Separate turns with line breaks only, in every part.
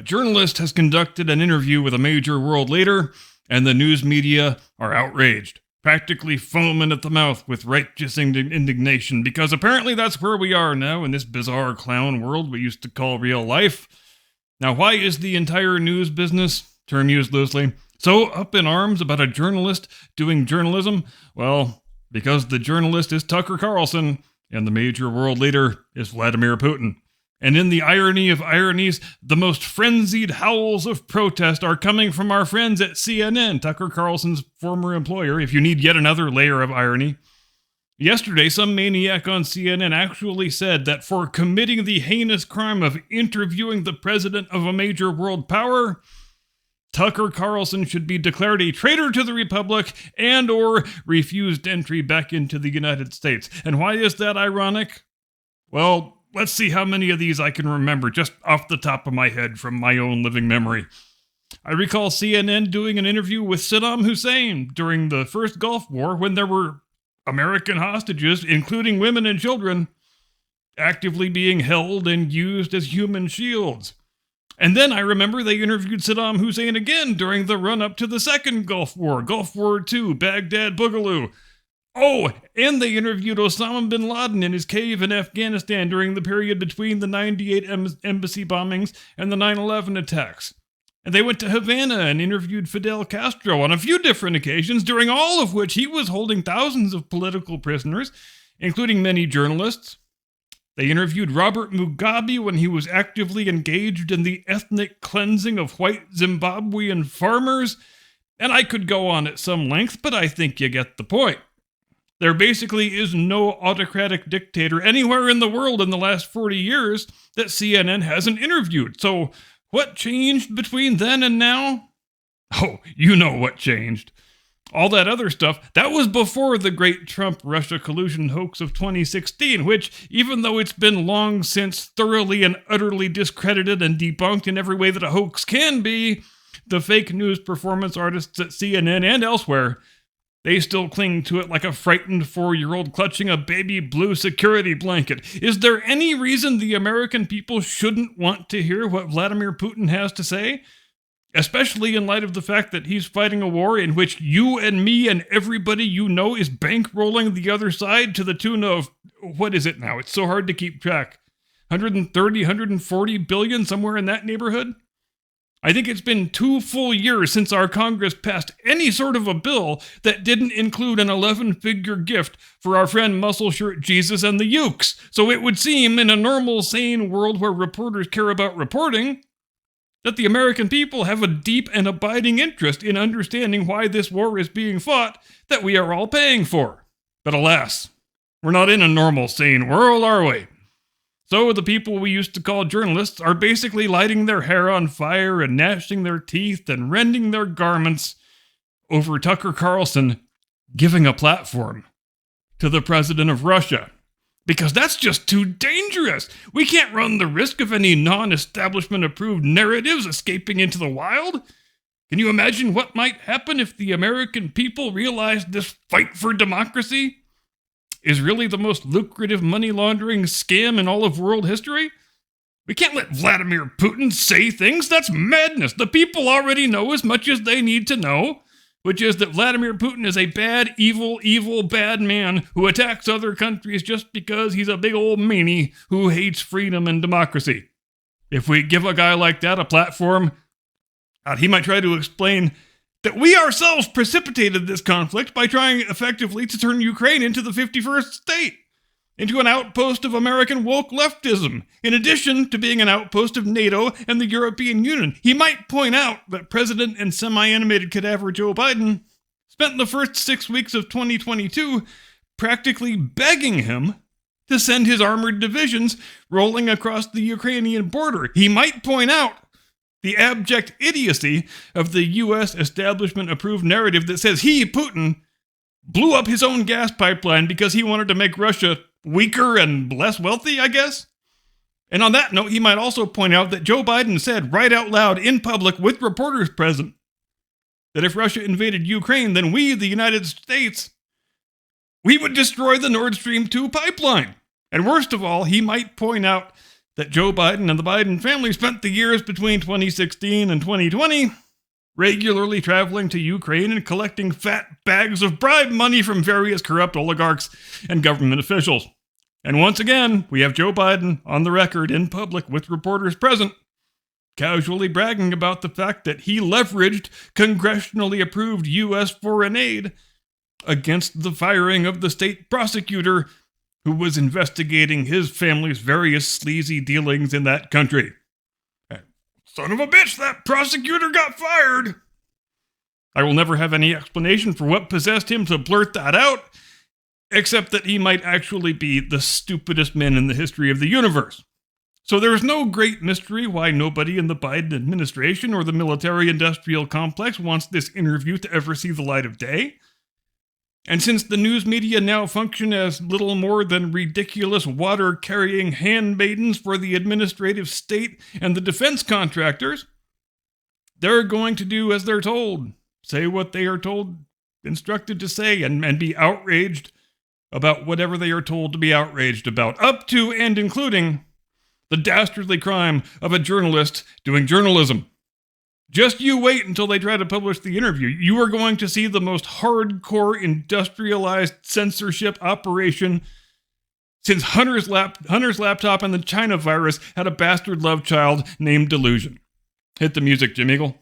journalist has conducted an interview with a major world leader, and the news media are outraged, practically foaming at the mouth with righteous indignation, because apparently that's where we are now in this bizarre clown world we used to call real life. Now, why is the entire news business, term used loosely, so up in arms about a journalist doing journalism? Well, because the journalist is Tucker Carlson, and the major world leader is Vladimir Putin. And in the irony of ironies, the most frenzied howls of protest are coming from our friends at CNN, Tucker Carlson's former employer, if you need yet another layer of irony. Yesterday, some maniac on CNN actually said that for committing the heinous crime of interviewing the president of a major world power, Tucker Carlson should be declared a traitor to the Republic and or refused entry back into the United States. And why is that ironic? Well, let's see how many of these I can remember just off the top of my head from my own living memory. I recall CNN doing an interview with Saddam Hussein during the first Gulf War when there were American hostages, including women and children, actively being held and used as human shields. And then I remember they interviewed Saddam Hussein again during the run-up to the second Gulf War II, Baghdad Boogaloo. Oh, and they interviewed Osama bin Laden in his cave in Afghanistan during the period between the 98 embassy bombings and the 9/11 attacks. And they went to Havana and interviewed Fidel Castro on a few different occasions, during all of which he was holding thousands of political prisoners, including many journalists. They interviewed Robert Mugabe when he was actively engaged in the ethnic cleansing of white Zimbabwean farmers. And I could go on at some length, but I think you get the point. There basically is no autocratic dictator anywhere in the world in the last 40 years that CNN hasn't interviewed. So what changed between then and now? Oh, you know what changed. All that other stuff, that was before the great Trump-Russia collusion hoax of 2016, which, even though it's been long since thoroughly and utterly discredited and debunked in every way that a hoax can be, the fake news performance artists at CNN and elsewhere, they still cling to it like a frightened 4-year-old clutching a baby blue security blanket. Is there any reason the American people shouldn't want to hear what Vladimir Putin has to say? Especially in light of the fact that he's fighting a war in which you and me and everybody you know is bankrolling the other side to the tune of, what is it now? It's so hard to keep track. 130, 140 billion, somewhere in that neighborhood? I think it's been 2 full years since our Congress passed any sort of a bill that didn't include an 11-figure gift for our friend Muscle Shirt Jesus and the Ukes. So it would seem, in a normal, sane world where reporters care about reporting, that the American people have a deep and abiding interest in understanding why this war is being fought that we are all paying for. But alas, we're not in a normal, sane world, are we? So the people we used to call journalists are basically lighting their hair on fire and gnashing their teeth and rending their garments over Tucker Carlson giving a platform to the president of Russia. Because that's just too dangerous. We can't run the risk of any non-establishment approved narratives escaping into the wild. Can you imagine what might happen if the American people realized this fight for democracy is really the most lucrative money laundering scam in all of world history? We can't let Vladimir Putin say things. That's madness. The people already know as much as they need to know, which is that Vladimir Putin is a bad, evil, bad man who attacks other countries just because he's a big old meanie who hates freedom and democracy. If we give a guy like that a platform, he might try to explain that we ourselves precipitated this conflict by trying effectively to turn Ukraine into the 51st state, into an outpost of American woke leftism, in addition to being an outpost of NATO and the European Union. He might point out that President and semi-animated cadaver Joe Biden spent the first 6 weeks of 2022 practically begging him to send his armored divisions rolling across the Ukrainian border. He might point out the abject idiocy of the U.S. establishment-approved narrative that says he, Putin, blew up his own gas pipeline because he wanted to make Russia weaker and less wealthy, I guess? And on that note, he might also point out that Joe Biden said right out loud in public with reporters present that if Russia invaded Ukraine, then we, the United States, we would destroy the Nord Stream 2 pipeline. And worst of all, he might point out that Joe Biden and the Biden family spent the years between 2016 and 2020 regularly traveling to Ukraine and collecting fat bags of bribe money from various corrupt oligarchs and government officials. And once again, we have Joe Biden on the record in public with reporters present, casually bragging about the fact that he leveraged congressionally approved U.S. foreign aid against the firing of the state prosecutor who was investigating his family's various sleazy dealings in that country. Son of a bitch, that prosecutor got fired! I will never have any explanation for what possessed him to blurt that out, except that he might actually be the stupidest man in the history of the universe. So there is no great mystery why nobody in the Biden administration or the military-industrial complex wants this interview to ever see the light of day. And since the news media now function as little more than ridiculous water-carrying handmaidens for the administrative state and the defense contractors, they're going to do as they're told, say what they are instructed to say, and be outraged about whatever they are told to be outraged about, up to and including the dastardly crime of a journalist doing journalism. Just you wait until they try to publish the interview. You are going to see the most hardcore industrialized censorship operation since Hunter's laptop and the China virus had a bastard love child named Delusion. Hit the music, Jim Eagle.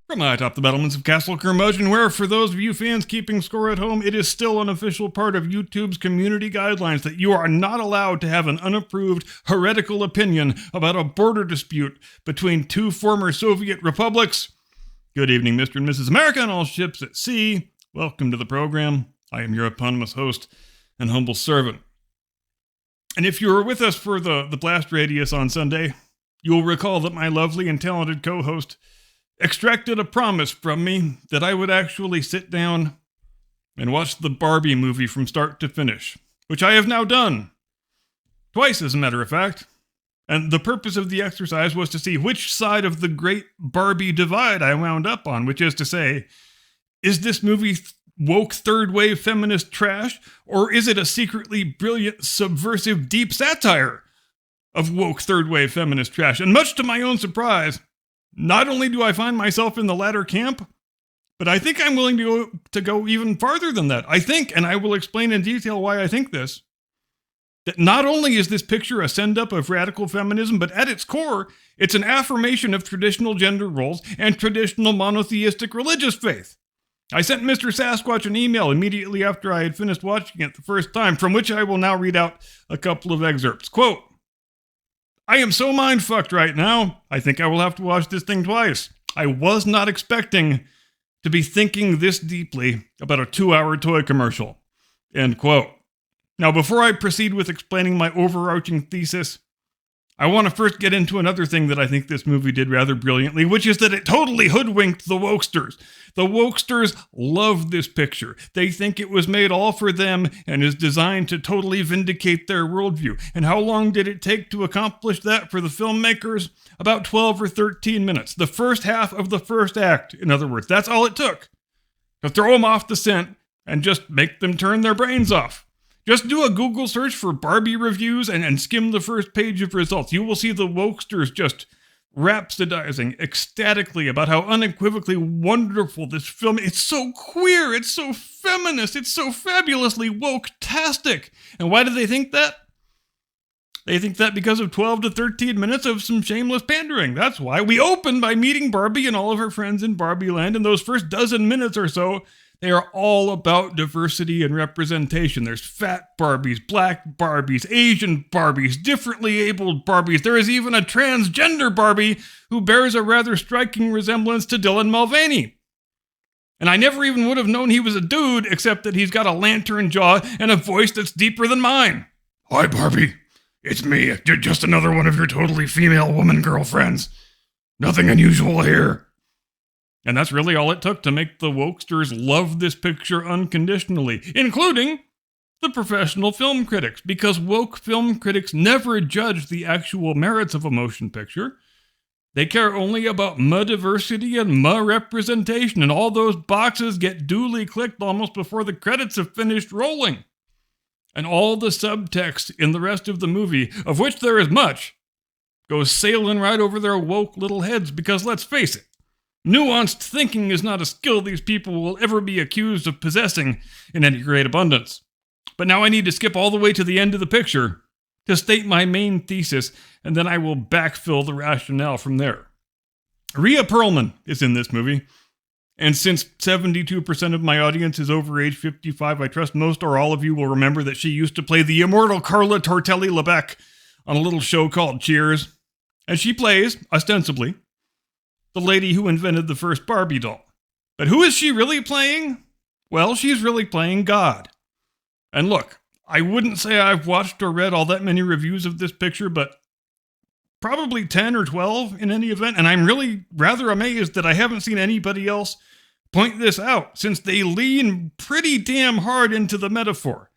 From atop the battlements of Castle Curmudgeon, where, for those of you fans keeping score at home, it is still an official part of YouTube's community guidelines that you are not allowed to have an unapproved, heretical opinion about a border dispute between two former Soviet republics. Good evening, Mr. and Mrs. America and all ships at sea. Welcome to the program. I am your eponymous host and humble servant. And if you were with us for the blast radius on Sunday, you'll recall that my lovely and talented co-host extracted a promise from me that I would actually sit down and watch the Barbie movie from start to finish, which I have now done. Twice, as a matter of fact. And the purpose of the exercise was to see which side of the great Barbie divide I wound up on, which is to say, is this movie woke third-wave feminist trash, or is it a secretly brilliant, subversive, deep satire of woke third-wave feminist trash? And much to my own surprise, not only do I find myself in the latter camp, but I think I'm willing to go even farther than that. I think, and I will explain in detail why I think this, that not only is this picture a send-up of radical feminism, but at its core, it's an affirmation of traditional gender roles and traditional monotheistic religious faith. I sent Mr. Sasquatch an email immediately after I had finished watching it the first time, from which I will now read out a couple of excerpts. Quote, I am so mind-fucked right now, I think I will have to watch this thing twice. I was not expecting to be thinking this deeply about a 2-hour toy commercial. End quote. Now, before I proceed with explaining my overarching thesis, I want to first get into another thing that I think this movie did rather brilliantly, which is that it totally hoodwinked the wokesters. The wokesters love this picture. They think it was made all for them and is designed to totally vindicate their worldview. And how long did it take to accomplish that for the filmmakers? About 12 or 13 minutes. The first half of the first act, in other words. That's all it took to throw them off the scent and just make them turn their brains off. Just do a Google search for Barbie reviews and skim the first page of results. You will see the wokesters just rhapsodizing ecstatically about how unequivocally wonderful this film is. It's so queer, it's so feminist, it's so fabulously woke-tastic. And why do they think that? They think that because of 12 to 13 minutes of some shameless pandering. That's why. We open by meeting Barbie and all of her friends in Barbie Land, and those first dozen minutes or so, they are all about diversity and representation. There's fat Barbies, black Barbies, Asian Barbies, differently abled Barbies. There is even a transgender Barbie who bears a rather striking resemblance to Dylan Mulvaney. And I never even would have known he was a dude, except that he's got a lantern jaw and a voice that's deeper than mine. Hi, Barbie. It's me, just another one of your totally female woman girlfriends. Nothing unusual here. And that's really all it took to make the wokesters love this picture unconditionally, including the professional film critics, because woke film critics never judge the actual merits of a motion picture. They care only about ma diversity and ma representation, and all those boxes get duly clicked almost before the credits have finished rolling. And all the subtext in the rest of the movie, of which there is much, goes sailing right over their woke little heads because, let's face it, nuanced thinking is not a skill these people will ever be accused of possessing in any great abundance. But now I need to skip all the way to the end of the picture to state my main thesis, and then I will backfill the rationale from there. Rhea Perlman is in this movie, and since 72% of my audience is over age 55, I trust most or all of you will remember that she used to play the immortal Carla Tortelli Lebec on a little show called Cheers, and she plays, ostensibly, the lady who invented the first Barbie doll. But who is she really playing? Well, she's really playing God. And look, I wouldn't say I've watched or read all that many reviews of this picture, but probably 10 or 12 in any event, and I'm really rather amazed that I haven't seen anybody else point this out, since they lean pretty damn hard into the metaphor,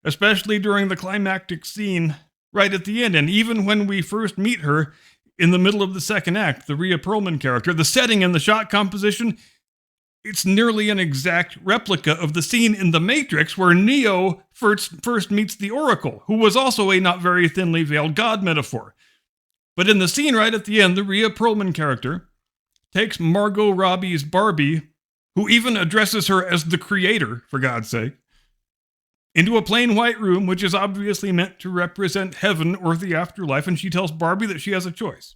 especially during the climactic scene right at the end, and even when we first meet her in the middle of the second act, the Rhea Perlman character, the setting and the shot composition, it's nearly an exact replica of the scene in The Matrix where Neo first meets the Oracle, who was also a not very thinly veiled God metaphor. But in the scene right at the end, the Rhea Perlman character takes Margot Robbie's Barbie, who even addresses her as the creator, for God's sake, into a plain white room, which is obviously meant to represent heaven or the afterlife, and she tells Barbie that she has a choice.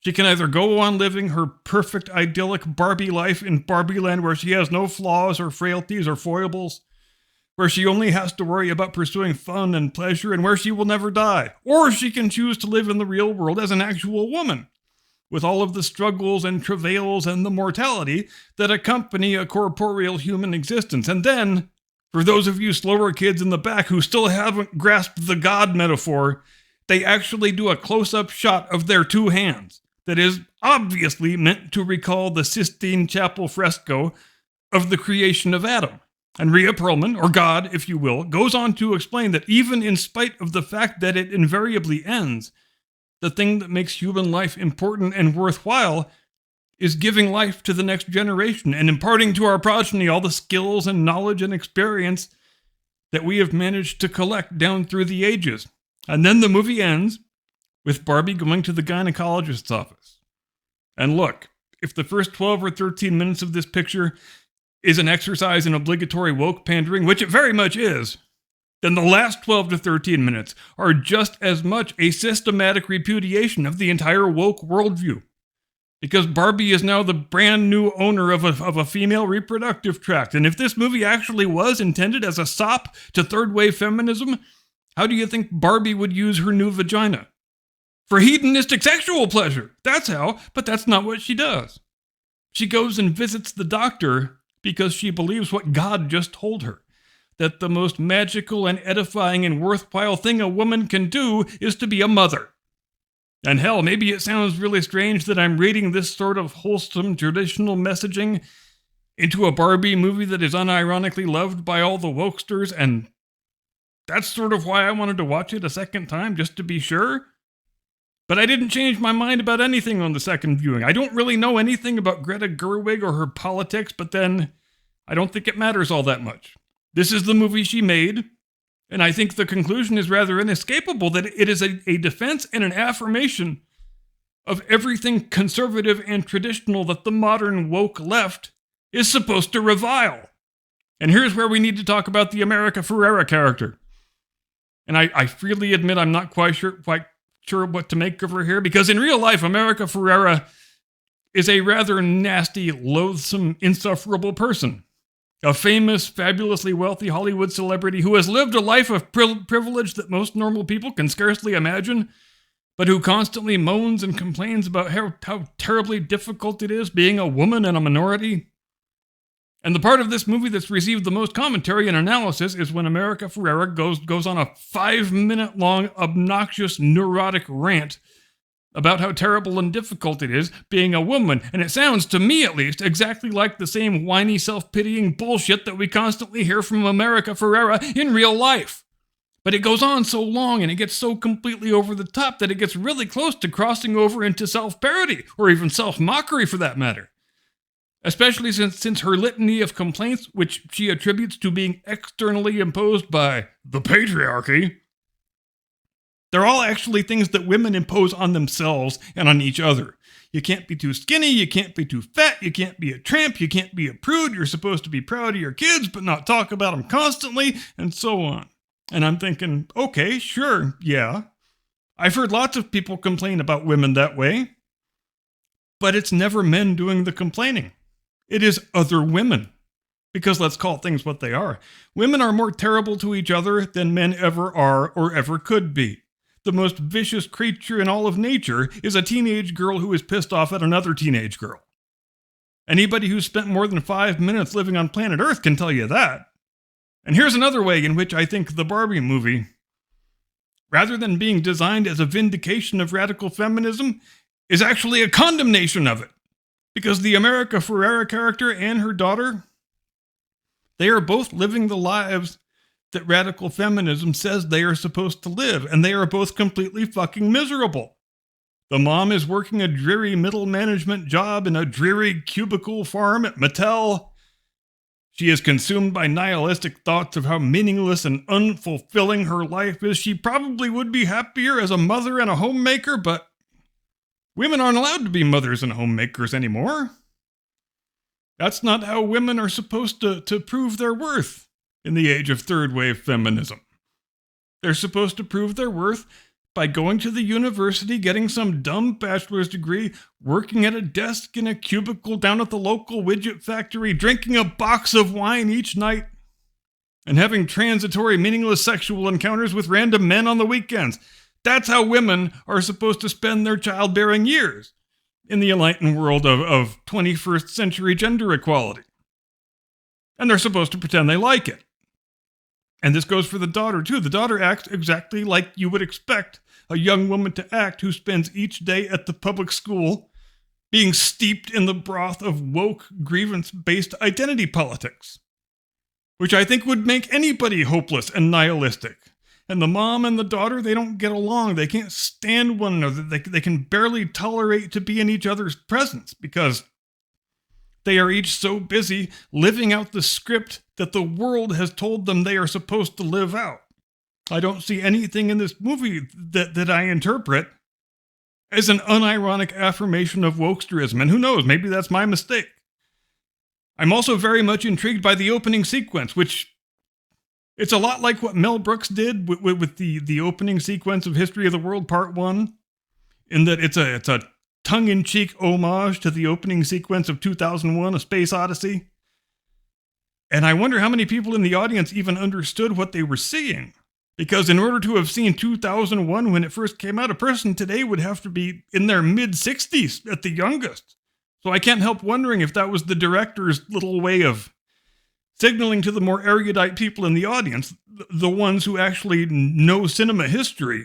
She can either go on living her perfect, idyllic Barbie life in Barbie Land where she has no flaws or frailties or foibles, where she only has to worry about pursuing fun and pleasure, and where she will never die. Or she can choose to live in the real world as an actual woman, with all of the struggles and travails and the mortality that accompany a corporeal human existence. And then, for those of you slower kids in the back who still haven't grasped the God metaphor, they actually do a close-up shot of their two hands that is obviously meant to recall the Sistine Chapel fresco of the creation of Adam. And Rhea Perlman, or God, if you will, goes on to explain that even in spite of the fact that it invariably ends, the thing that makes human life important and worthwhile is giving life to the next generation and imparting to our progeny all the skills and knowledge and experience that we have managed to collect down through the ages. And then the movie ends with Barbie going to the gynecologist's office. And look, if the first 12 or 13 minutes of this picture is an exercise in obligatory woke pandering, which it very much is, then the last 12 to 13 minutes are just as much a systematic repudiation of the entire woke worldview. Because Barbie is now the brand new owner of a female reproductive tract. And if this movie actually was intended as a sop to third wave feminism, how do you think Barbie would use her new vagina? For hedonistic sexual pleasure. That's how, but that's not what she does. She goes and visits the doctor because she believes what God just told her, that the most magical and edifying and worthwhile thing a woman can do is to be a mother. And hell, maybe it sounds really strange that I'm reading this sort of wholesome traditional messaging into a Barbie movie that is unironically loved by all the wokesters, and that's sort of why I wanted to watch it a second time, just to be sure. But I didn't change my mind about anything on the second viewing. I don't really know anything about Greta Gerwig or her politics, but then I don't think it matters all that much. This is the movie she made, and I think the conclusion is rather inescapable that it is a defense and an affirmation of everything conservative and traditional that the modern woke left is supposed to revile. And here's where we need to talk about the America Ferrera character. And I freely admit I'm not quite sure what to make of her here, because in real life, America Ferrera is a rather nasty, loathsome, insufferable person. A famous, fabulously wealthy Hollywood celebrity who has lived a life of privilege that most normal people can scarcely imagine, but who constantly moans and complains about how terribly difficult it is being a woman and a minority. And the part of this movie that's received the most commentary and analysis is when America Ferrera goes on a 5-minute-long, obnoxious, neurotic rant about how terrible and difficult it is being a woman. And it sounds, to me at least, exactly like the same whiny, self-pitying bullshit that we constantly hear from America Ferrera in real life. But it goes on so long and it gets so completely over the top that it gets really close to crossing over into self-parody, or even self-mockery for that matter. Especially since her litany of complaints, which she attributes to being externally imposed by the patriarchy, they're all actually things that women impose on themselves and on each other. You can't be too skinny, you can't be too fat, you can't be a tramp, you can't be a prude, you're supposed to be proud of your kids but not talk about them constantly, and so on. And I'm thinking, okay, sure, yeah. I've heard lots of people complain about women that way, but it's never men doing the complaining. It is other women. Because let's call things what they are. Women are more terrible to each other than men ever are or ever could be. The most vicious creature in all of nature is a teenage girl who is pissed off at another teenage girl. Anybody who's spent more than 5 minutes living on planet Earth can tell you that. And here's another way in which I think the Barbie movie, rather than being designed as a vindication of radical feminism, is actually a condemnation of it. Because the America Ferrera character and her daughter, they are both living the lives that radical feminism says they are supposed to live, and they are both completely fucking miserable. The mom is working a dreary middle management job in a dreary cubicle farm at Mattel. She is consumed by nihilistic thoughts of how meaningless and unfulfilling her life is. She probably would be happier as a mother and a homemaker, but women aren't allowed to be mothers and homemakers anymore. That's not how women are supposed to prove their worth in the age of third wave feminism. They're supposed to prove their worth by going to the university, getting some dumb bachelor's degree, working at a desk in a cubicle down at the local widget factory, drinking a box of wine each night, and having transitory, meaningless sexual encounters with random men on the weekends. That's how women are supposed to spend their childbearing years in the enlightened world of 21st century gender equality. And they're supposed to pretend they like it. And this goes for the daughter, too. The daughter acts exactly like you would expect a young woman to act who spends each day at the public school being steeped in the broth of woke, grievance-based identity politics, which I think would make anybody hopeless and nihilistic. And the mom and the daughter, they don't get along. They can't stand one another. They can barely tolerate to be in each other's presence because they are each so busy living out the script that the world has told them they are supposed to live out. I don't see anything in this movie that I interpret as an unironic affirmation of wokesterism. And who knows, maybe that's my mistake. I'm also very much intrigued by the opening sequence, which it's a lot like what Mel Brooks did with the opening sequence of History of the World Part 1, in that it's a tongue-in-cheek homage to the opening sequence of 2001: A Space Odyssey. And I wonder how many people in the audience even understood what they were seeing. Because in order to have seen 2001 when it first came out, a person today would have to be in their mid-60s at the youngest. So I can't help wondering if that was the director's little way of signaling to the more erudite people in the audience, the ones who actually know cinema history,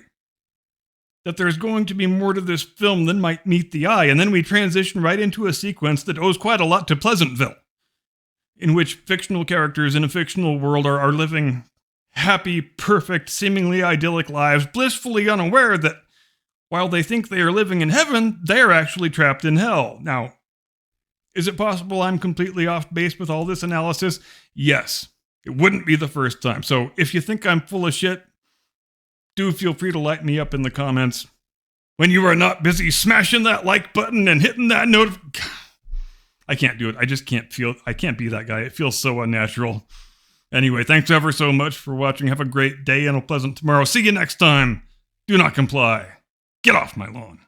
that there's going to be more to this film than might meet the eye. And then we transition right into a sequence that owes quite a lot to Pleasantville, in which fictional characters in a fictional world are living happy, perfect, seemingly idyllic lives, blissfully unaware that while they think they are living in heaven, they are actually trapped in hell. Now, is it possible I'm completely off base with all this analysis? Yes. It wouldn't be the first time. So if you think I'm full of shit, do feel free to light me up in the comments when you are not busy smashing that like button and hitting that I can't do it. I just can't I can't be that guy. It feels so unnatural. Anyway, thanks ever so much for watching. Have a great day and a pleasant tomorrow. See you next time. Do not comply. Get off my lawn.